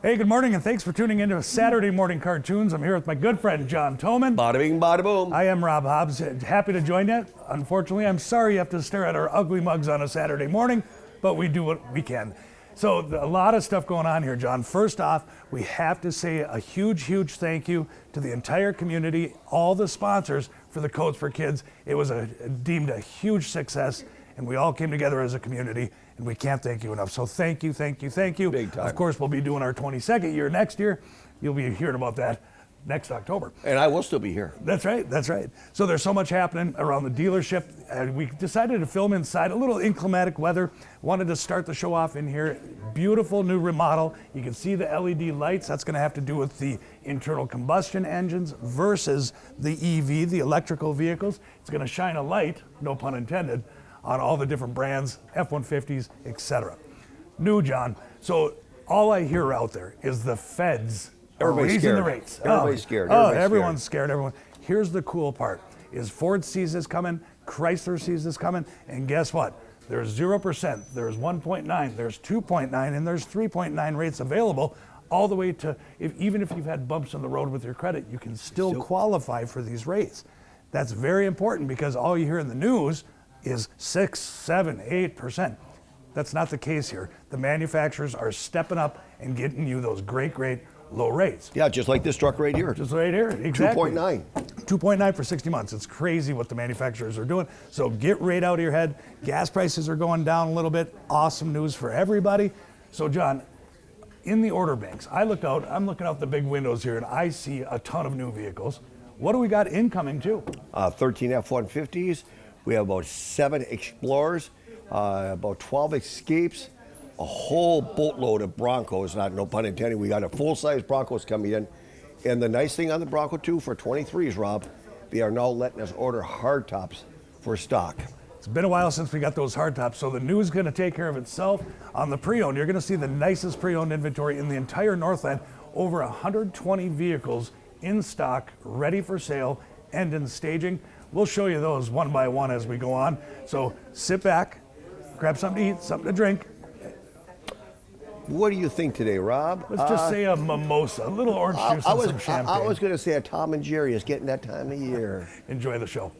Hey, good morning, and thanks for tuning into Saturday Morning Cartoons. I'm here with my good friend, John Toman. Bada bing, bada boom. I am Rob Hobbs. Happy to join you. Unfortunately, I'm sorry you have to stare at our ugly mugs on a Saturday morning, but we do what we can. So a lot of stuff going on here, John. First off, we have to say a huge thank you to the entire community, all the sponsors for the Coats for Kids. It was deemed a huge success, and we all came together as a community, and we can't thank you enough. So thank you. Big time. Of course, we'll be doing our 22nd year next year. You'll be hearing about that next October. And I will still be here. That's right. So there's so much happening around the dealership. We decided to film inside, a little inclement weather. Wanted to start the show off in here. Beautiful new remodel. You can see the LED lights. That's going to have to do with the internal combustion engines versus the EV, the electrical vehicles. It's going to shine a light, no pun intended, on all the different brands, F-150s, etc. New, John. So all I hear out there is the feds are raising the rates. Everybody's scared. Everyone's scared. Here's the cool part: is Ford sees this coming, Chrysler sees this coming, and guess what? There's 0%, there's 1.9, there's 2.9, and there's 3.9 rates available, all the way to even if you've had bumps on the road with your credit, you can still qualify for these rates. That's very important because all you hear in the news is 6, 7, 8%. That's not the case here. The manufacturers are stepping up and getting you those great low rates. Yeah, just like this truck right here. Just right here, exactly. 2.9. 2.9 for 60 months. It's crazy what the manufacturers are doing. So get right out of your head. Gas prices are going down a little bit. Awesome news for everybody. So John, in the order banks, I'm looking out the big windows here and I see a ton of new vehicles. What do we got incoming too? 13 F-150s. We have about 7 Explorers, about 12 Escapes, a whole boatload of Broncos, no pun intended. We got a full-size Broncos coming in. And the nice thing on the Bronco too, for 23s, Rob, they are now letting us order hardtops for stock. It's been a while since we got those hardtops, so the news is going to take care of itself. On the pre-owned, you're going to see the nicest pre-owned inventory in the entire Northland. Over 120 vehicles in stock, ready for sale, and in staging. We'll show you those one by one as we go on. So sit back, grab something to eat, something to drink. What do you think today, Rob? Let's just say a mimosa, a little orange juice and some champagne. I was going to say a Tom and Jerry. It's getting that time of year. Enjoy the show.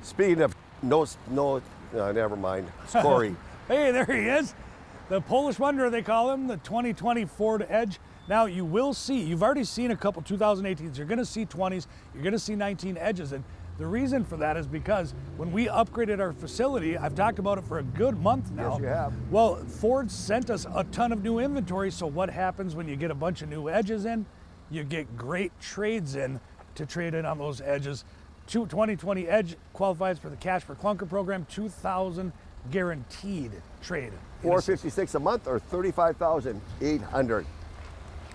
Speaking of never mind. It's Corey. Hey, there he is. The Polish Wonder, they call him, the 2020 Ford Edge. Now you will see, you've already seen a couple 2018s, you're gonna see 20s, you're gonna see 19 Edges. And the reason for that is because when we upgraded our facility, I've talked about it for a good month now. Yes, you have. Well, Ford sent us a ton of new inventory, so what happens when you get a bunch of new Edges in? You get great trades in to trade in on those Edges. 2020 Edge qualifies for the Cash for Clunker program, $2,000 guaranteed trade. $456 a month or $35,800.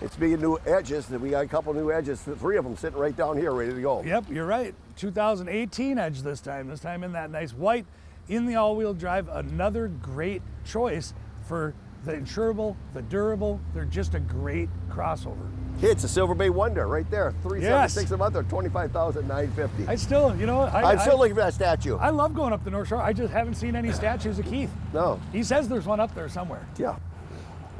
And speaking of new Edges, we got a couple new Edges, 3 of them sitting right down here, ready to go. Yep, you're right. 2018 Edge this time in that nice white, in the all-wheel drive. Another great choice for the insurable, the durable. They're just a great crossover. Hey, it's a Silver Bay Wonder right there, $376 a month or $25,950. I still, I'm still looking for that statue. I love going up the North Shore. I just haven't seen any statues of Keith. No. He says there's one up there somewhere. Yeah.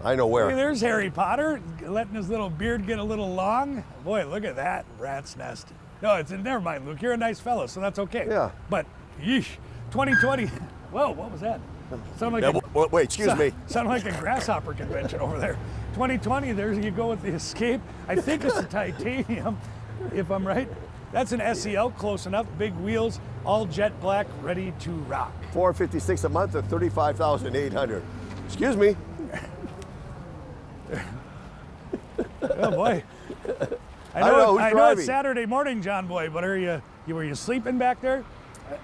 I know where. Hey, there's Harry Potter letting his little beard get a little long. Boy, look at that rat's nest. No, never mind, Luke. You're a nice fellow, so that's okay. Yeah. But, yeesh, 2020. Whoa, what was that? Wait, excuse me. Sounded like a grasshopper convention over there. 2020, there you go with the Escape. I think it's a titanium, if I'm right. That's an SEL, close enough. Big wheels, all jet black, ready to rock. $456 a month or $35,800. Excuse me. Oh boy. I know it's Saturday morning, John boy, but were you sleeping back there?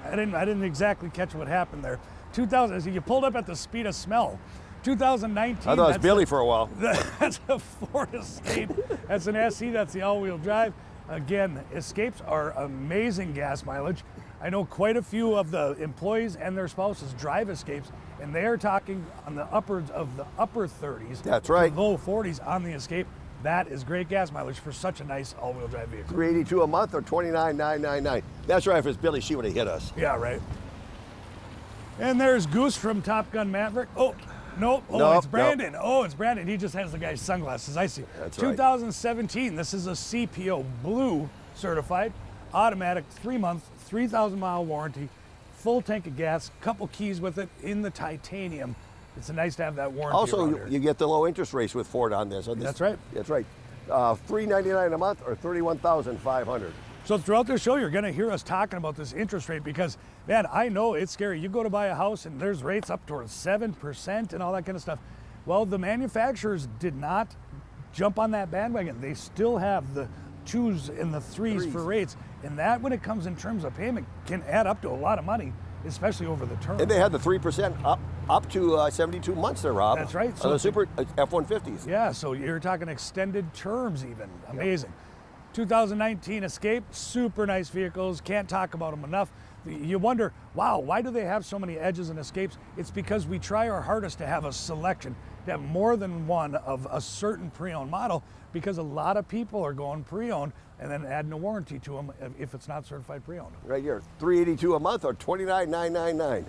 I didn't exactly catch what happened there. 2000, you pulled up at the speed of smell. 2019. I thought it was Billy for a while. That's a Ford Escape. That's an SE. That's the all-wheel drive. Again, Escapes are amazing gas mileage. I know quite a few of the employees and their spouses drive Escapes, and they are talking on the upwards of the upper 30s. That's right. Low 40s on the Escape. That is great gas mileage for such a nice all-wheel drive vehicle. $382 a month or $29,999. That's right. If it's Billy, she would have hit us. Yeah, right. And there's Goose from Top Gun Maverick. Oh, nope. Oh, Nope, it's Brandon. nope. Oh, it's Brandon. He just has the guy's sunglasses. I see. That's right. 2017. This is a CPO Blue certified, automatic, 3-month, 3,000-mile warranty, full tank of gas, couple keys with it in the titanium. It's nice to have that warranty. Also, around here. you get the low interest rates with Ford on this. That's right. That's right. $399 a month or $31,500. So throughout the show, you're going to hear us talking about this interest rate because, man, I know it's scary. You go to buy a house and there's rates up towards 7% and all that kind of stuff. Well, the manufacturers did not jump on that bandwagon. They still have the 2s and the 3s for rates. And that, when it comes in terms of payment, can add up to a lot of money, especially over the term. And they had the 3% up to 72 months there, Rob. That's right. So the Super F-150s. Yeah, so you're talking extended terms even. Amazing. 2019 Escape, super nice vehicles. Can't talk about them enough. You wonder, wow, why do they have so many edges and Escapes? It's because we try our hardest to have a selection, to have more than one of a certain pre-owned model, because a lot of people are going pre-owned and then adding a warranty to them if it's not certified pre-owned. Right here, $382 a month or $29,999.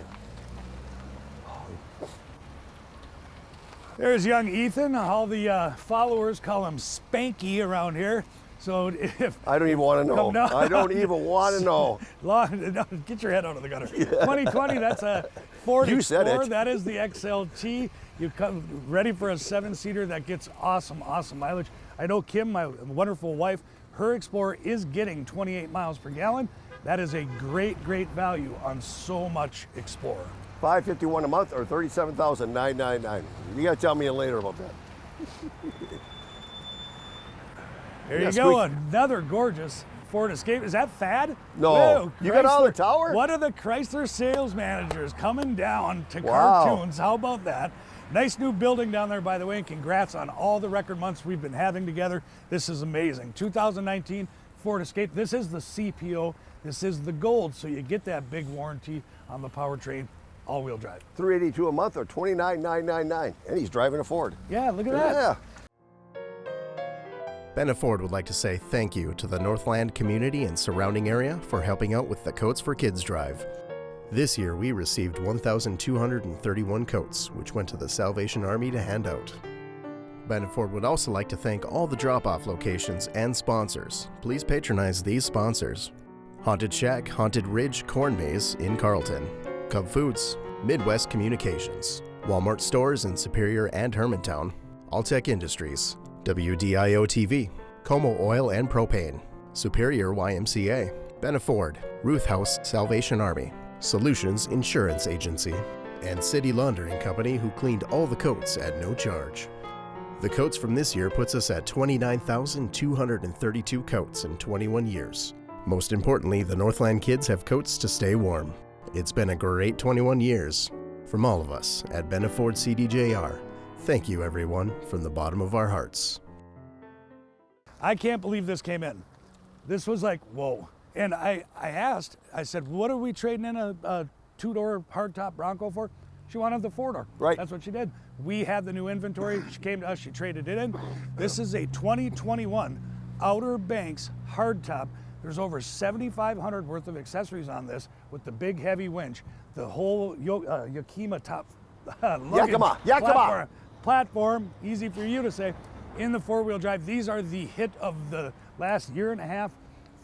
There's young Ethan. All the followers call him Spanky around here. So if I don't even want to know. No. I don't even want to know. Get your head out of the gutter. 2020, that's a Ford You said Explorer. it. That is the XLT. You come ready for a 7-seater that gets awesome mileage. I know Kim, my wonderful wife, her Explorer is getting 28 miles per gallon. That is a great value on so much Explorer. $551 a month or $37,999. You got to tell me later about that. There Yes, you go, another gorgeous Ford Escape. Is that Fad? No. Whoa, You got all the Chrysler. tower? One of the Chrysler sales managers coming down to Wow. cartoons. How about that? Nice new building down there, by the way, and congrats on all the record months we've been having together. This is amazing. 2019 Ford Escape. This is the CPO. This is the gold, so you get that big warranty on the powertrain, all-wheel drive. $382 a month or $29,999. And he's driving a Ford. Yeah, look at that. Yeah. Benna Ford would like to say thank you to the Northland community and surrounding area for helping out with the Coats for Kids drive. This year we received 1,231 coats, which went to the Salvation Army to hand out. Benna Ford would also like to thank all the drop-off locations and sponsors. Please patronize these sponsors: Haunted Shack, Haunted Ridge, Corn Maze in Carlton, Cub Foods, Midwest Communications, Walmart stores in Superior and Hermantown, Alltech Industries, WDIO TV, Como Oil and Propane, Superior YMCA, Benna Ford, Ruth House Salvation Army, Solutions Insurance Agency, and City Laundering Company, who cleaned all the coats at no charge. The coats from this year puts us at 29,232 coats in 21 years. Most importantly, the Northland kids have coats to stay warm. It's been a great 21 years. From all of us at Benna Ford CDJR, thank you everyone from the bottom of our hearts. I can't believe this came in. This was like, whoa. And I asked, I said, what are we trading in a 2-door hardtop Bronco for? She wanted the 4-door. Right. That's what she did. We had the new inventory. She came to us, she traded it in. This is a 2021 Outer Banks hardtop. There's over 7,500 worth of accessories on this with the big heavy winch, the whole Yakima top luggage platform, easy for you to say, in the 4-wheel drive. These are the hit of the last year and a half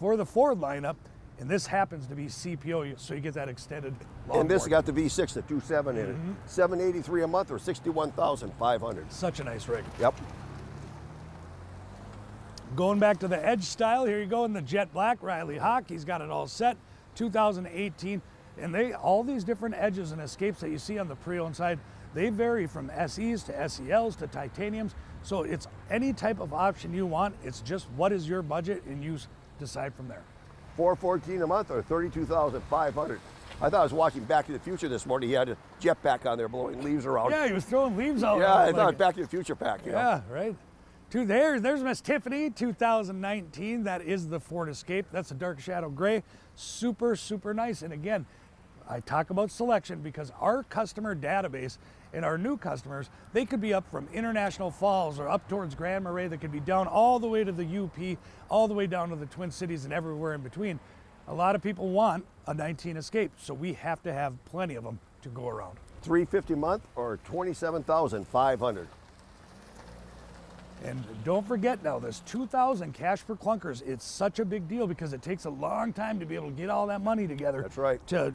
for the Ford lineup, and this happens to be CPO, so you get that extended long And this warranty. got the V6, the 2.7 in it. $783 a month or $61,500. Such a nice rig. Yep. Going back to the Edge style, here you go in the jet black, Riley Hawk, he's got it all set, 2018, and all these different Edges and Escapes that you see on the pre-owned side, they vary from SEs to SELs to titaniums, so it's any type of option you want. It's just what is your budget, and you decide from there. $414 a month or $32,500. I thought I was watching Back to the Future this morning. He had a jetpack on there blowing leaves around. Yeah, he was throwing leaves out. Yeah, I like, thought Back to the Future pack. You know? Yeah, right. There's Miss Tiffany, 2019. That is the Ford Escape. That's a dark shadow gray. Super, super nice. And again, I talk about selection because our customer database and our new customers, they could be up from International Falls or up towards Grand Marais. They could be down all the way to the UP, all the way down to the Twin Cities and everywhere in between. A lot of people want a 19 Escape, so we have to have plenty of them to go around. $350 a month or $27,500. And don't forget now, this $2,000 cash for clunkers, it's such a big deal because it takes a long time to be able to get all that money together. That's right. To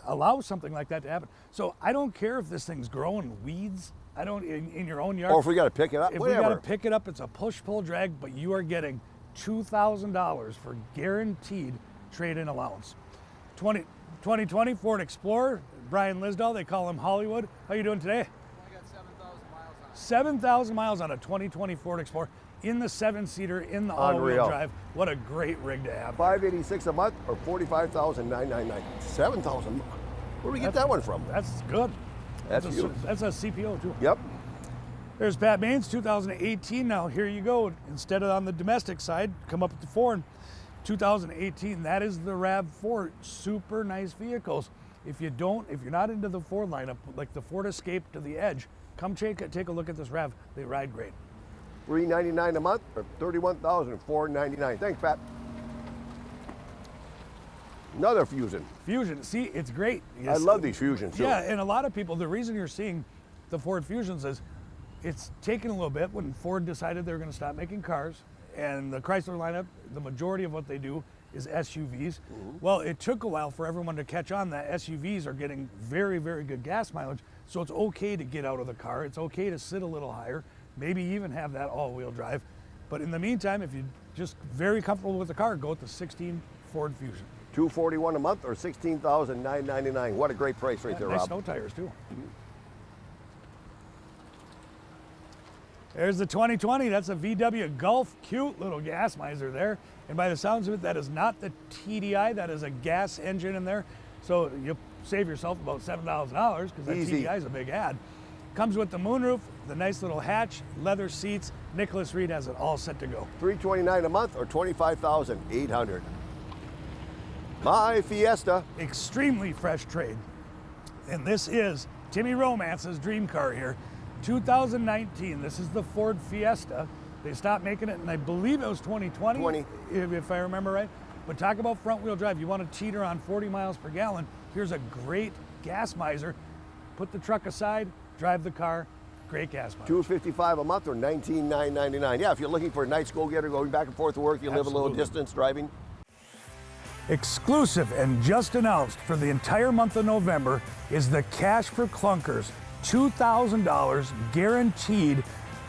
allow something like that to happen. So I don't care if this thing's growing weeds. I don't in your own yard. Or if we got to pick it up, if whatever. we got to pick it up, it's a push pull drag, but you are getting $2,000 for guaranteed trade-in allowance. 2020 Ford Explorer, Brian Lisdahl, they call him Hollywood. How you doing today? I got 7,000 miles on it. 7,000 miles on a 2020 Ford Explorer in the 7-seater in the all-wheel Unreal. drive. What a great rig to have. $586 a month or $45,999. 7,000. Where do we get that one from? That's good. That's a, huge. that's a CPO too. Yep. There's Pat Baines, 2018. Now here you go. Instead of on the domestic side, come up with the foreign. 2018. That is the RAV4. Super nice vehicles. If you're not into the Ford lineup, like the Ford Escape to the Edge, come take a look at this RAV. They ride great. $399 a month or $31,499. Thanks, Pat. Another Fusion. Fusion. See, it's great. I love these Fusions too. Yeah, and a lot of people, the reason you're seeing the Ford Fusions is it's taken a little bit when Ford decided they were going to stop making cars, and the Chrysler lineup, the majority of what they do is SUVs. Well, it took a while for everyone to catch on that SUVs are getting very, very good gas mileage, so it's okay to get out of the car. It's okay to sit a little higher, maybe even have that all-wheel drive. But in the meantime, if you're just very comfortable with the car, go with the 16 Ford Fusion. $241 a month or $16,999. What a great price right there, Nice Rob. snow tires too. There's the 2020, that's a VW Golf, cute little gas miser there. And by the sounds of it, that is not the TDI, that is a gas engine in there. So you'll save yourself about $7,000 because that Easy. TDI is a big ad. Comes with the moonroof, the nice little hatch, leather seats. Nicholas Reed has it all set to go. $329 a month or $25,800. My Fiesta. Extremely fresh trade. And this is Timmy Romance's dream car here. 2019, this is the Ford Fiesta. They stopped making it, and I believe it was 2020, 20. if I remember right. But talk about front wheel drive. You want to teeter on 40 miles per gallon. Here's a great gas miser. Put the truck aside, drive the car, great gas miser. $255 a month or $19,999. Yeah, if you're looking for a nice go-getter going back and forth to work, you live a little Absolutely. distance driving. Exclusive and just announced for the entire month of November is the Cash for Clunkers. $2,000 guaranteed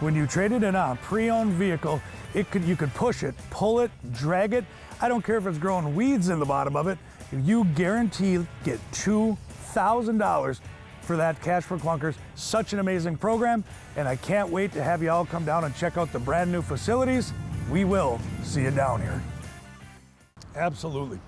when you trade it in on a pre-owned vehicle. You could push it, pull it, drag it. I don't care if it's growing weeds in the bottom of it. You guarantee get $2,000 for that Cash for Clunkers. Such an amazing program, and I can't wait to have you all come down and check out the brand new facilities. We will see you down here. Absolutely.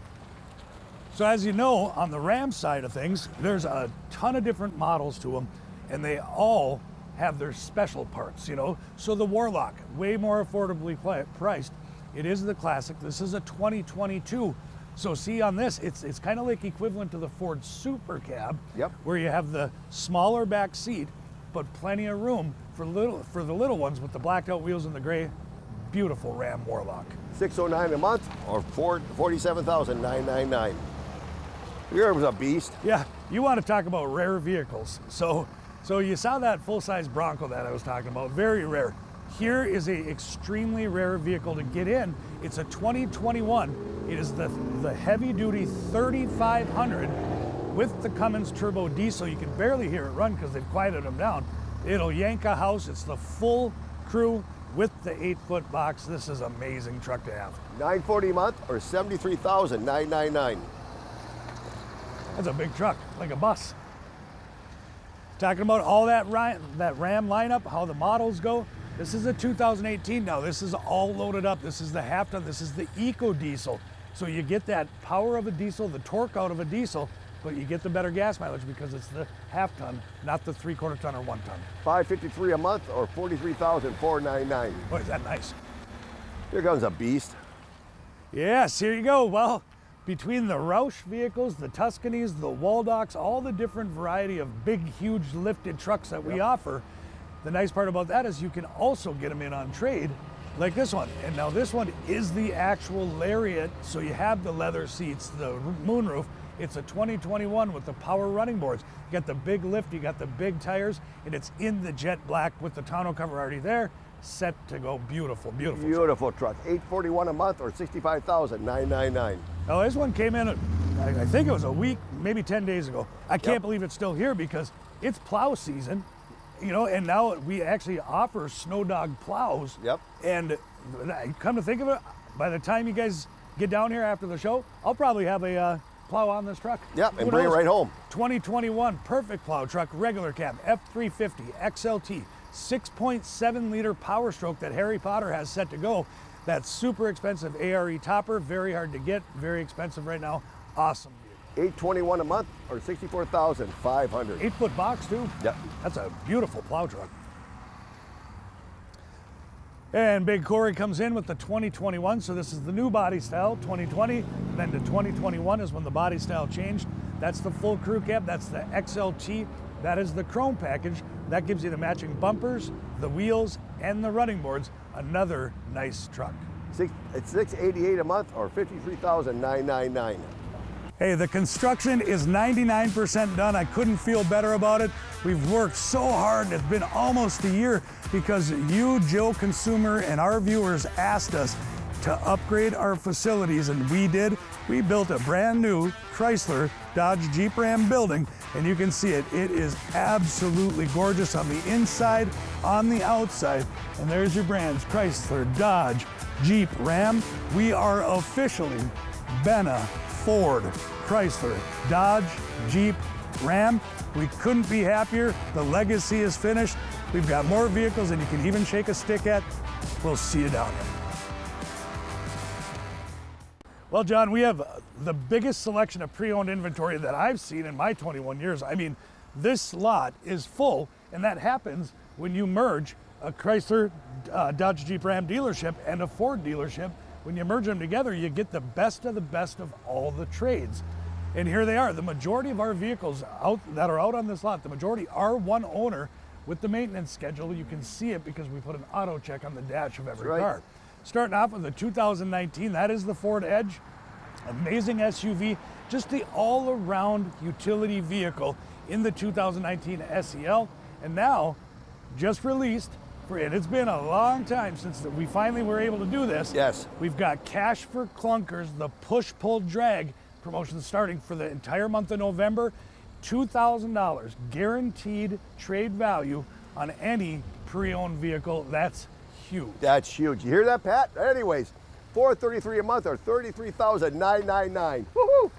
So as you know, on the Ram side of things, there's a ton of different models to them, and they all have their special parts, you know. So the Warlock, way more affordably priced. It is the classic. This is a 2022. So see on this, it's kind of like equivalent to the Ford Super Cab, Yep. where you have the smaller back seat, but plenty of room for the little ones with the blacked out wheels and the gray. Beautiful Ram Warlock. $609 a month or $47,999. Yours was a beast. Yeah, you want to talk about rare vehicles. So you saw that full-size Bronco that I was talking about, very rare. Here is a extremely rare vehicle to get in. It's a 2021. It is the heavy-duty 3500 with the Cummins turbo diesel. You can barely hear it run because they've quieted them down. It'll yank a house. It's the full crew with the 8-foot box. This is an amazing truck to have. $940 a month or $73,999. That's a big truck, like a bus. Talking about all that Ram lineup, how the models go. This is a 2018 now. This is all loaded up. This is the half ton. This is the Eco Diesel. So you get that power of a diesel, the torque out of a diesel, but you get the better gas mileage because it's the half ton, not the 3/4 ton or 1 ton. $553 a month or $43,499. Boy, is that nice. Here comes a beast. Yes, here you go. Well, between the Roush vehicles, the Tuscanys, the Waldocks, all the different variety of big, huge lifted trucks that we offer, the nice part about that is you can also get them in on trade, like this one. And now this one is the actual Lariat, so you have the leather seats, the moonroof, It's a 2021 with the power running boards. You got the big lift, you got the big tires, and it's in the jet black with the tonneau cover already there, set to go. Beautiful, beautiful. Beautiful truck. $841 a month or $65,999. Now this one came in, I think it was a week, maybe 10 days ago. I can't believe it's still here because it's plow season, you know, and now we actually offer Snow Dog plows. Yep. And come to think of it, by the time you guys get down here after the show, I'll probably have a plow on this truck. Yep, and Who bring it knows? right home. 2021 perfect plow truck, regular cab, F350 XLT, 6.7 liter Power Stroke that Harry Potter has set to go. That super expensive ARE topper, very hard to get, very expensive right now. Awesome. $821 a month or $64,500. 8-foot box too. Yep. That's a beautiful plow truck. And Big Corey comes in with the 2021. So this is the new body style, 2020. Then to 2021 is when the body style changed. That's the full crew cab. That's the XLT. That is the chrome package. That gives you the matching bumpers, the wheels, and the running boards. Another nice truck. It's $688 a month or $53,999. Hey, the construction is 99% done. I couldn't feel better about it. We've worked so hard, and it's been almost a year because you, Joe Consumer, and our viewers asked us to upgrade our facilities, and we did. We built a brand new Chrysler, Dodge, Jeep, Ram building, and you can see it. It is absolutely gorgeous on the inside, on the outside, and there's your brands, Chrysler, Dodge, Jeep, Ram. We are officially Benna, Ford, Chrysler, Dodge, Jeep, Ram. We couldn't be happier. The legacy is finished. We've got more vehicles than you can even shake a stick at. We'll see you down there. Well, John, we have the biggest selection of pre-owned inventory that I've seen in my 21 years. I mean, this lot is full, and that happens when you merge a Chrysler, Dodge, Jeep, Ram dealership and a Ford dealership. When you merge them together, you get the best of all the trades. And here they are. The majority of our vehicles that are out on this lot, the majority are one owner with the maintenance schedule. You can see it because we put an auto check on the dash of every car. Starting off with the 2019, that is the Ford Edge. Amazing SUV, just the all-around utility vehicle in the 2019 SEL. And now, just released, and it's been a long time since we finally were able to do this. Yes. We've got Cash for Clunkers, the push-pull-drag promotion starting for the entire month of November. $2,000 guaranteed trade value on any pre-owned vehicle. That's huge. That's huge. You hear that, Pat? Anyways, $433 a month or $33,999. Woohoo!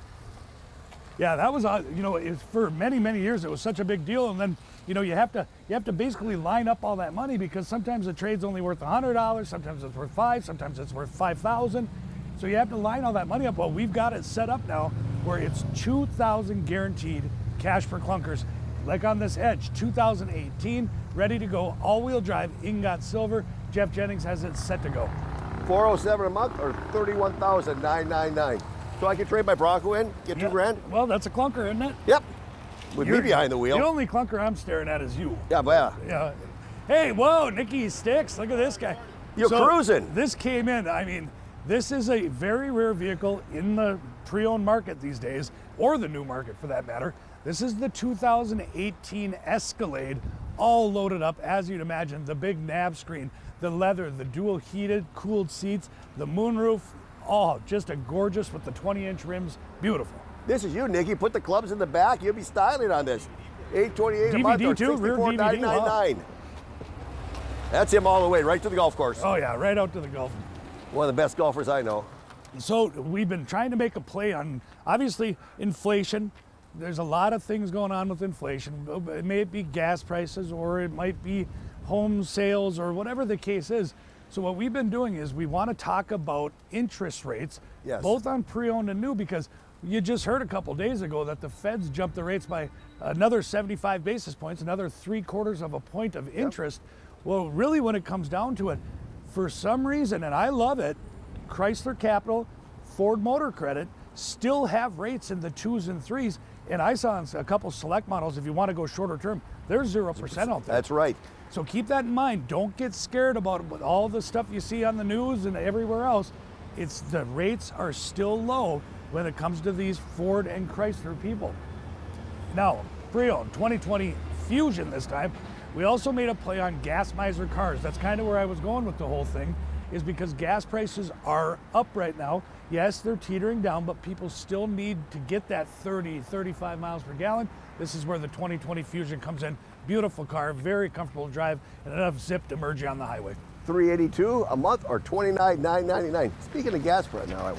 Yeah, that was, you know, for many, many years it was such a big deal, and then, you know, you have to basically line up all that money because sometimes the trade's only worth $100, sometimes it's worth $5, sometimes it's worth $5,000. So you have to line all that money up. Well, we've got it set up now where it's $2,000 guaranteed Cash for Clunkers. Like on this Edge, 2018, ready to go, all-wheel drive, ingot silver. Jeff Jennings has it set to go. $407 a month or $31,999. So I can trade my Bronco in, get $2,000? Well, that's a clunker, isn't it? Yep. With me behind the wheel. The only clunker I'm staring at is you. Yeah, but Yeah. Hey, whoa, Nicky Sticks, look at this guy. You're cruising. This came in, I mean, this is a very rare vehicle in the pre-owned market these days, or the new market for that matter. This is the 2018 Escalade, all loaded up, as you'd imagine, the big nav screen, the leather, the dual heated, cooled seats, the moonroof, all just a gorgeous with the 20-inch rims, beautiful. This is you, Nicky. Put the clubs in the back. You'll be styling on this. $828 a month or too, rear DVD. $64,999. That's him all the way, right to the golf course. Oh yeah, right out to the Gulf. One of the best golfers I know. So we've been trying to make a play on, obviously, inflation. There's a lot of things going on with inflation. It may be gas prices, or it might be home sales, or whatever the case is. So what we've been doing is we want to talk about interest rates, both on pre-owned and new, because you just heard a couple days ago that the Feds jumped the rates by another 75 basis points, another 3/4 of a point of interest. Well, really when it comes down to it, for some reason, and I love it, Chrysler Capital, Ford Motor Credit still have rates in the 2s and 3s. And I saw a couple select models, if you want to go shorter term, they're 0% out there. That's right. So keep that in mind. Don't get scared about all the stuff you see on the news and everywhere else. The rates are still low. when it comes to these Ford and Chrysler people. Now, pre-owned 2020 Fusion this time. We also made a play on gas miser cars. That's kind of where I was going with the whole thing, is because gas prices are up right now. Yes, they're teetering down, but people still need to get that 30, 35 miles per gallon. This is where the 2020 Fusion comes in. Beautiful car, very comfortable to drive, and enough zip to merge you on the highway. $382 a month or $29,999. Speaking of gas right now,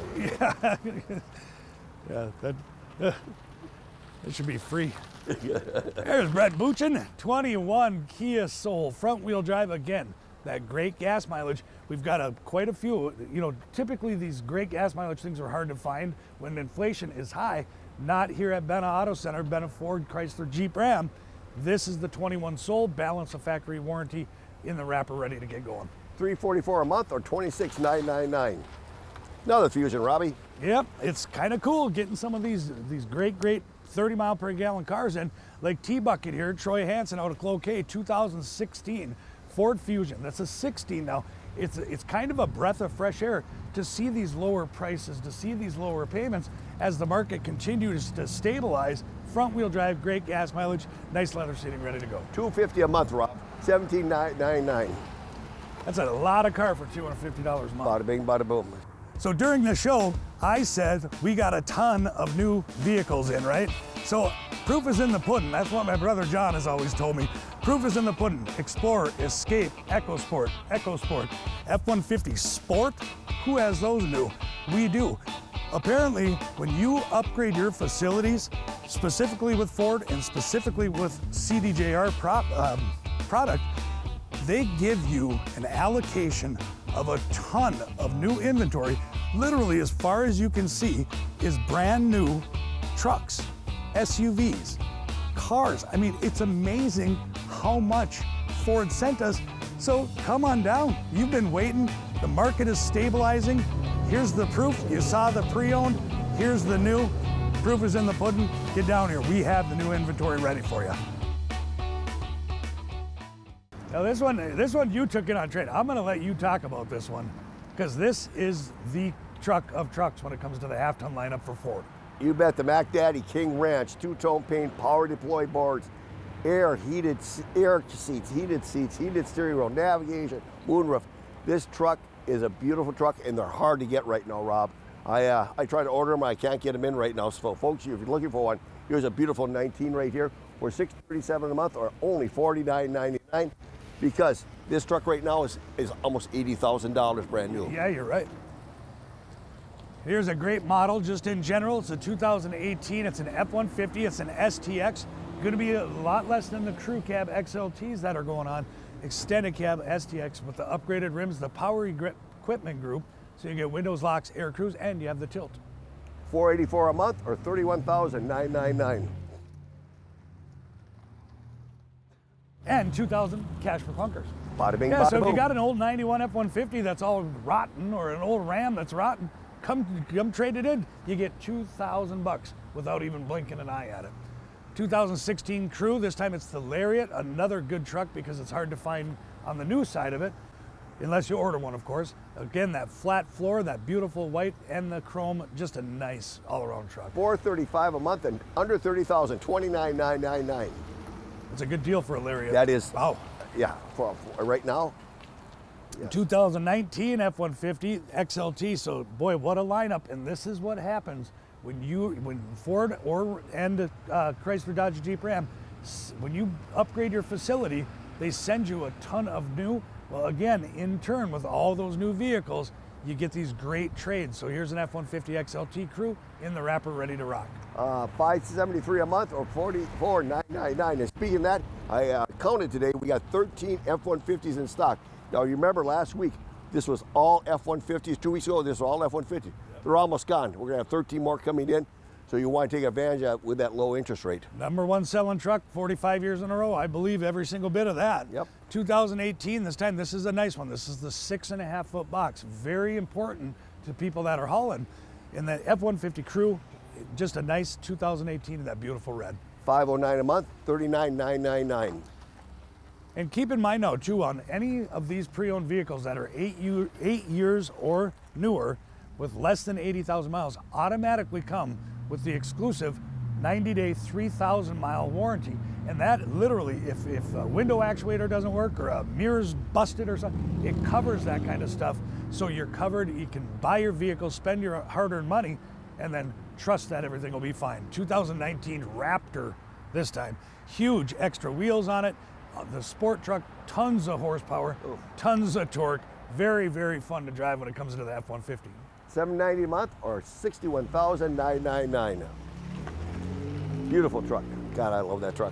That should be free. There's Brett Buchin, 21 Kia Soul, front wheel drive again. That great gas mileage. We've got quite a few. You know, typically these great gas mileage things are hard to find when inflation is high. Not here at Benna Auto Center, Benna Ford, Chrysler, Jeep, Ram. This is the 21 Soul, balance of factory warranty in the wrapper, ready to get going. $344 a month or $26,999. Another Fusion, Robbie. Yep, it's kind of cool getting some of these great 30 mile per gallon cars in, like T-Bucket here, Troy Hansen out of Cloquet, 2016 Ford Fusion. That's a 16 now. It's kind of a breath of fresh air to see these lower prices, to see these lower payments as the market continues to stabilize. Front wheel drive, great gas mileage, nice leather seating, ready to go. $250 a month, Rob. $17,999. That's a lot of car for $250 a month. Bada bing, bada boom. So during the show, I said we got a ton of new vehicles in, right? So proof is in the pudding. That's what my brother John has always told me. Proof is in the pudding. Explorer, Escape, EcoSport, F-150 Sport. Who has those new? We do. Apparently, when you upgrade your facilities, specifically with Ford and specifically with CDJR product, they give you an allocation of a ton of new inventory. Literally, as far as you can see, is brand new trucks, SUVs, cars. I mean, it's amazing how much Ford sent us. So come on down. You've been waiting. The market is stabilizing. Here's the proof. You saw the pre-owned. Here's the new. Proof is in the pudding. Get down here. We have the new inventory ready for you. Now this one you took in on trade. I'm gonna let you talk about this one, because this is the truck of trucks when it comes to the half-ton lineup for Ford. You bet. The Mac Daddy King Ranch, two-tone paint, power deploy boards, air seats, heated steering wheel, navigation, moonroof. This truck is a beautiful truck, and they're hard to get right now, Rob. I try to order them, I can't get them in right now. So folks, if you're looking for one, here's a beautiful 19 right here. For $637 a month or only $49.99. Because this truck right now is almost $80,000 brand new. Yeah, you're right. Here's a great model just in general. It's a 2018. It's an F-150. It's an STX. Going to be a lot less than the crew cab XLTs that are going on. Extended cab STX with the upgraded rims, the power equipment group. So you get windows, locks, air cruise, and you have the tilt. $484 a month or $31,999. And $2,000 cash for clunkers. Bada bing, Yeah, bada so if you boom. got an old 91 F-150 that's all rotten, or an old Ram that's rotten, come trade it in. You get $2,000 without even blinking an eye at it. 2016 Crew, this time it's the Lariat, another good truck because it's hard to find on the new side of it, unless you order one, of course. Again, that flat floor, that beautiful white, and the chrome, just a nice all-around truck. $435 a month and under $30,000, $29,999. It's a good deal for a Lariat. That is, Wow. yeah, for right now. Yes. 2019 F-150 XLT. So boy, what a lineup! And this is what happens when Ford and Chrysler, Dodge, Jeep, Ram, when you upgrade your facility, they send you a ton of new. Well, again, in turn, with all those new vehicles, you get these great trades. So here's an F-150 XLT Crew in the wrapper, ready to rock. $573 a month or $44,999. And speaking of that, I counted today. We got 13 F-150s in stock. Now you remember last week, this was all F-150s. 2 weeks ago, this was all F-150. They're almost gone. We're gonna have 13 more coming in. So you want to take advantage of with that low interest rate. #1 selling truck, 45 years in a row. I believe every single bit of that. Yep. 2018, this time, this is a nice one. This is the 6.5 foot box. Very important to people that are hauling. And the F-150 Crew, just a nice 2018 in that beautiful red. $509 a month, $39,999. And keep in mind now too, on any of these pre-owned vehicles that are 8 years or newer, with less than 80,000 miles automatically come with the exclusive 90-day, 3,000-mile warranty. And that literally, if a window actuator doesn't work or a mirror's busted or something, it covers that kind of stuff. So you're covered, you can buy your vehicle, spend your hard-earned money, and then trust that everything will be fine. 2019 Raptor this time. Huge extra wheels on it. The sport truck, tons of horsepower, tons of torque. Very, very fun to drive when it comes into the F-150. $790 a month or $61,999. Beautiful truck. God, I love that truck.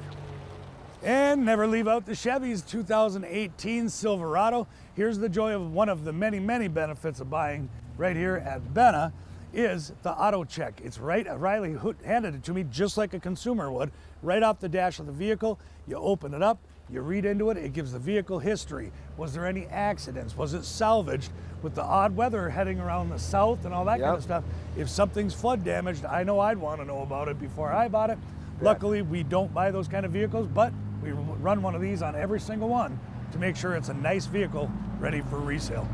And never leave out the Chevy's 2018 Silverado. Here's the joy of one of the many, many benefits of buying right here at Benna is the auto check. It's right, Riley handed it to me just like a consumer would, right off the dash of the vehicle. You open it up, you read into it, it gives the vehicle history. Was there any accidents? Was it salvaged? With the odd weather heading around the south and all that kind of stuff, if something's flood damaged, I know I'd want to know about it before I bought it. Luckily, we don't buy those kind of vehicles, but we run one of these on every single one to make sure it's a nice vehicle ready for resale.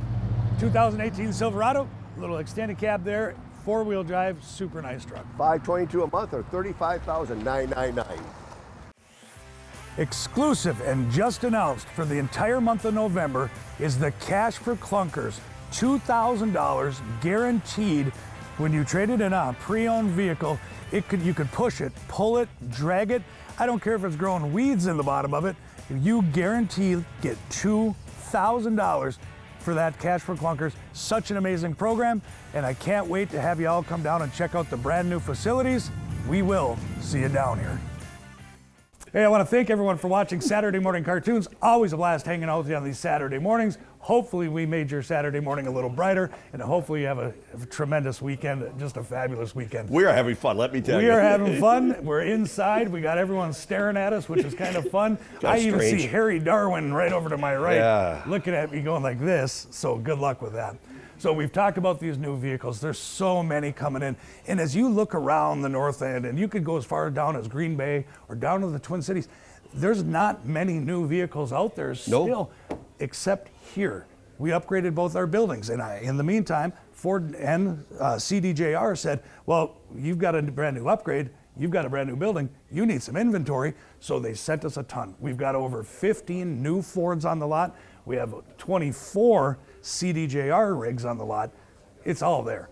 2018 Silverado, little extended cab there, four-wheel drive, super nice truck. $522 a month or $35,999. Exclusive and just announced for the entire month of November is the Cash for Clunkers, $2,000 guaranteed. When you trade it in a pre-owned vehicle, you could push it, pull it, drag it. I don't care if it's growing weeds in the bottom of it. You guarantee get $2,000 for that Cash for Clunkers. Such an amazing program, and I can't wait to have you all come down and check out the brand new facilities. We will see you down here. Hey, I want to thank everyone for watching Saturday Morning Cartoons. Always a blast hanging out with you on these Saturday mornings. Hopefully we made your Saturday morning a little brighter, and hopefully you have a tremendous weekend, just a fabulous weekend. We are having fun, let me tell you. We are having fun. We're inside. We got everyone staring at us, which is kind of fun. I even see Harry Darwin right over to my right looking at me going like this, so good luck with that. So we've talked about these new vehicles. There's so many coming in. And as you look around the North End, and you could go as far down as Green Bay or down to the Twin Cities, there's not many new vehicles out there still, except here. We upgraded both our buildings. And in the meantime, Ford and CDJR said, well, you've got a brand new upgrade. You've got a brand new building. You need some inventory. So they sent us a ton. We've got over 15 new Fords on the lot. We have 24 CDJR rigs on the lot. It's all there.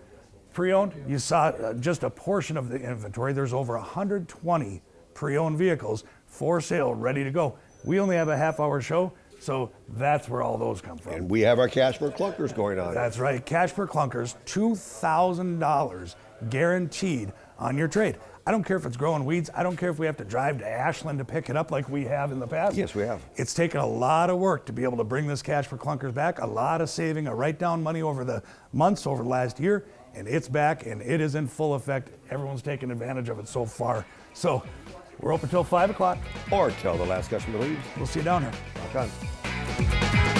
Pre-owned, you saw just a portion of the inventory. There's over 120 pre-owned vehicles for sale, ready to go. We only have a half-hour show, so that's where all those come from. And we have our Cash for Clunkers going on. That's right, Cash for Clunkers, $2,000 guaranteed on your trade. I don't care if it's growing weeds. I don't care if we have to drive to Ashland to pick it up like we have in the past. Yes, we have. It's taken a lot of work to be able to bring this Cash for Clunkers back, a lot of saving, a write down money over the months, over the last year, and it's back and it is in full effect. Everyone's taken advantage of it so far. So we're open till 5 o'clock. Or till the last customer leaves. We'll see you down here. Rock on.